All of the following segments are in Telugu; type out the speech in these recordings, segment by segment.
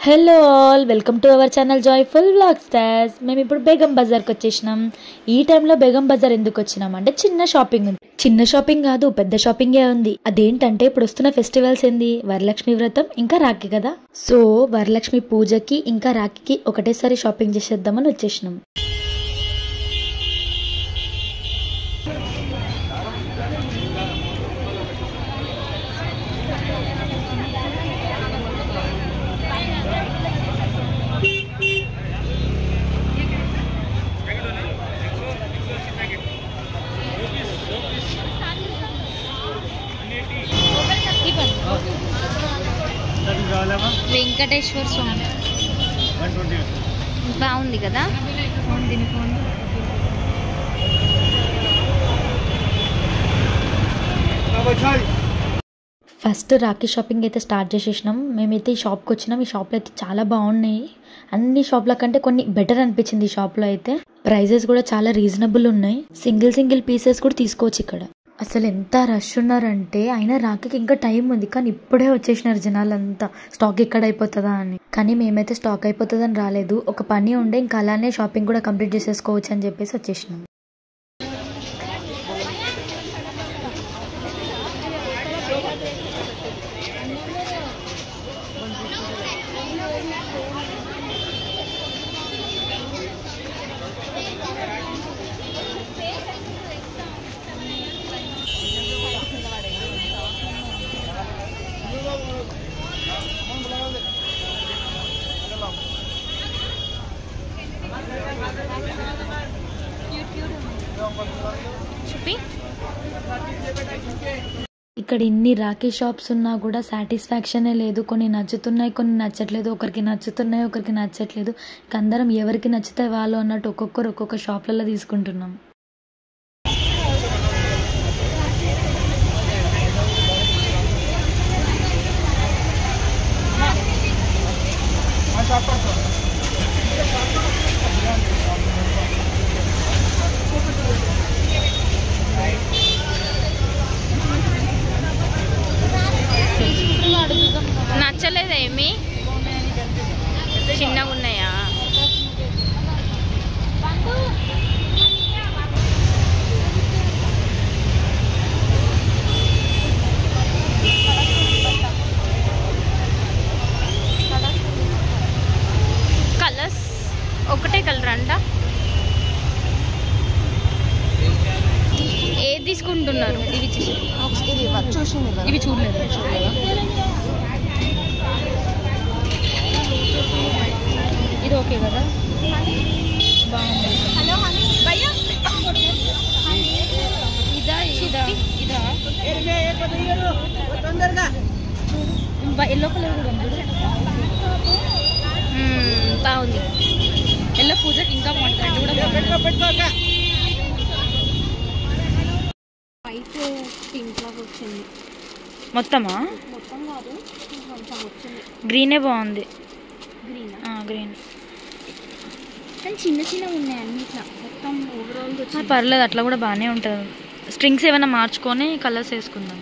Hello all, welcome to our channel joyful vlog stars. మేము ఇప్పుడు బేగం బజార్కి వచ్చేసినాం. ఈ టైంలో బేగం బజార్ ఎందుకు వచ్చినాం అంటే చిన్న షాపింగ్ ఉంది. చిన్న షాపింగ్ కాదు, పెద్ద షాపింగే ఉంది. అదేంటంటే ఇప్పుడు వస్తున్న ఫెస్టివల్స్ ఏంది, వరలక్ష్మి వ్రతం ఇంకా రాఖీ కదా. సో వరలక్ష్మి పూజకి ఇంకా రాఖీకి ఒకటేసారి షాపింగ్ చేసేద్దామని వచ్చేసినాం. వెంకటేశ్వర స్వామి బాగుంది కదా. ఫస్ట్ రాఖీ షాపింగ్ అయితే స్టార్ట్ చేసేసినాం. మేమైతే ఈ షాప్కి వచ్చినాం. ఈ షాప్లో అయితే చాలా బాగున్నాయి. అన్ని షాప్ల కంటే కొన్ని బెటర్ అనిపించింది. ఈ షాప్లో అయితే ప్రైజెస్ కూడా చాలా రీజనబుల్ ఉన్నాయి. సింగిల్ పీసెస్ కూడా తీసుకోవచ్చు ఇక్కడ. అసలు ఎంత రష్ ఉన్నారంటే, అయినా రాఖీకి ఇంకా టైం ఉంది కానీ ఇప్పుడే వచ్చేసినారు జనాలంతా. స్టాక్ ఎక్కడ అయిపోతుందా అని. కానీ మేమైతే స్టాక్ అయిపోతుందని రాలేదు. ఒక పని ఉండే ఇంకా అలానే షాపింగ్ కూడా కంప్లీట్ చేసేసుకోవచ్చు అని చెప్పేసి వచ్చేసినాం. ఇక్కడ ఇన్ని రాఖీ షాప్స్ ఉన్నా కూడా సాటిస్ఫాక్షనే లేదు. కొన్ని నచ్చుతున్నాయి, కొన్ని నచ్చట్లేదు. ఒకరికి నచ్చుతున్నాయి, ఒకరికి నచ్చట్లేదు. అందరం ఎవరికి నచ్చితే వాళ్ళు అన్నట్టు ఒక్కొక్కరు ఒక్కొక్క షాప్లలో తీసుకుంటున్నాం. నచ్చలేదేమి, చిన్నగా ఉన్నాయా? కలర్స్ ఒకటే కలర్ అంట. ఏది తీసుకుంటున్నారు? ఇవి చూడలేదు. ఇది ఓకే కదా, బాగుంది. ఇదా ఇదా ఇదా ఎల్లో కలర్ కూడా ఉంది. బాగుంది. ఎల్లో పూజకి ఇంకా బాగుంటుంది. కూడా వైట్ పింక్ లాగా వచ్చింది. మొత్తమా? మొత్తం కాదు, కొంచెం వచ్చింది. గ్రీనే బాగుంది. గ్రీన్ కానీ చిన్న ఉన్నాయి అన్ని. ఇట్లా మొత్తం ఓవరాల్ పర్లేదు, అట్లా కూడా బాగానే ఉంటుంది. స్ట్రింగ్స్ ఏమైనా మార్చుకొని కలర్స్ వేసుకుందాం.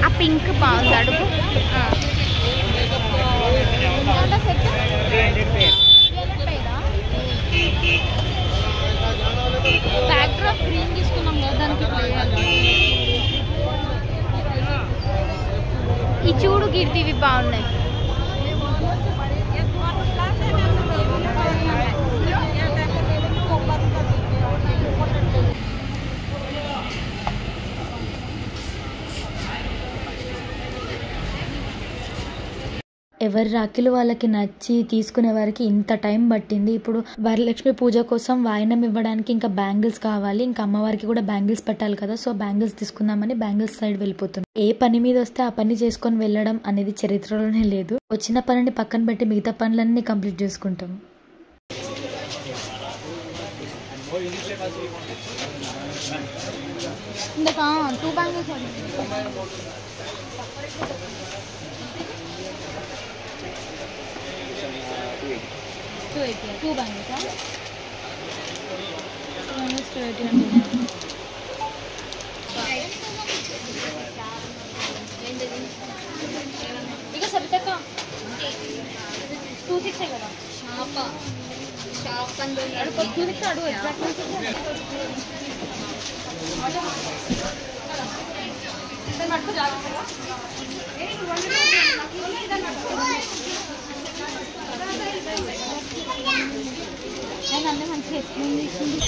ఆ పింక్ బాగుంది. అడుగు బ్యాక్ డ్రాప్ గ్రీన్ తీసుకున్నాం కదా, దానికి ఈ చూడు కీర్తి, ఇవి బాగున్నాయి. ఎవరి రాఖీలు వాళ్ళకి నచ్చి తీసుకునే వారికి ఇంత టైం పట్టింది. ఇప్పుడు వరలక్ష్మి పూజ కోసం వాయినం ఇవ్వడానికి ఇంకా బ్యాంగిల్స్ కావాలి. ఇంకా అమ్మవారికి కూడా బ్యాంగిల్స్ పెట్టాలి కదా. సో బ్యాంగిల్స్ తీసుకుందామని బ్యాంగిల్స్ సైడ్ వెళ్ళిపోతున్నాం. ఏ పని మీద వస్తే ఆ పని చేసుకొని వెళ్ళడం అనేది చరిత్రలోనే లేదు. వచ్చిన పనిని పక్కన పెట్టి మిగతా పనులన్నీ కంప్లీట్ చేసుకుంటాం. ఇంకా 2 బ్యాంగిల్స్280 2 bangles, huh? 280 and యూనిక్స్ అడుగు ఎగ్జాక్ట్ అన్నీ మంచిగా ఎక్స్ప్లెయిన్ చేసింది.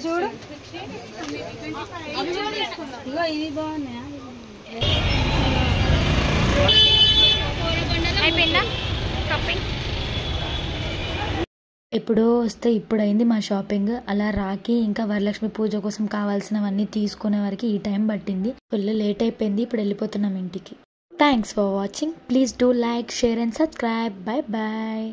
చూడు ఇవి బాగున్నాయా? అయిపోయిందా షాపింగ్? ఎప్పుడో వస్తే ఇప్పుడైంది మా షాపింగ్. అలా రాకి ఇంకా వరలక్ష్మి పూజ కోసం కావాల్సినవన్నీ తీసుకునే వరకు ఈ టైం పట్టింది. ఫుల్ లేట్ అయిపోయింది. ఇప్పుడు వెళ్ళిపోతున్నాం ఇంటికి. Thanks for watching. Please do like, share and subscribe. Bye bye.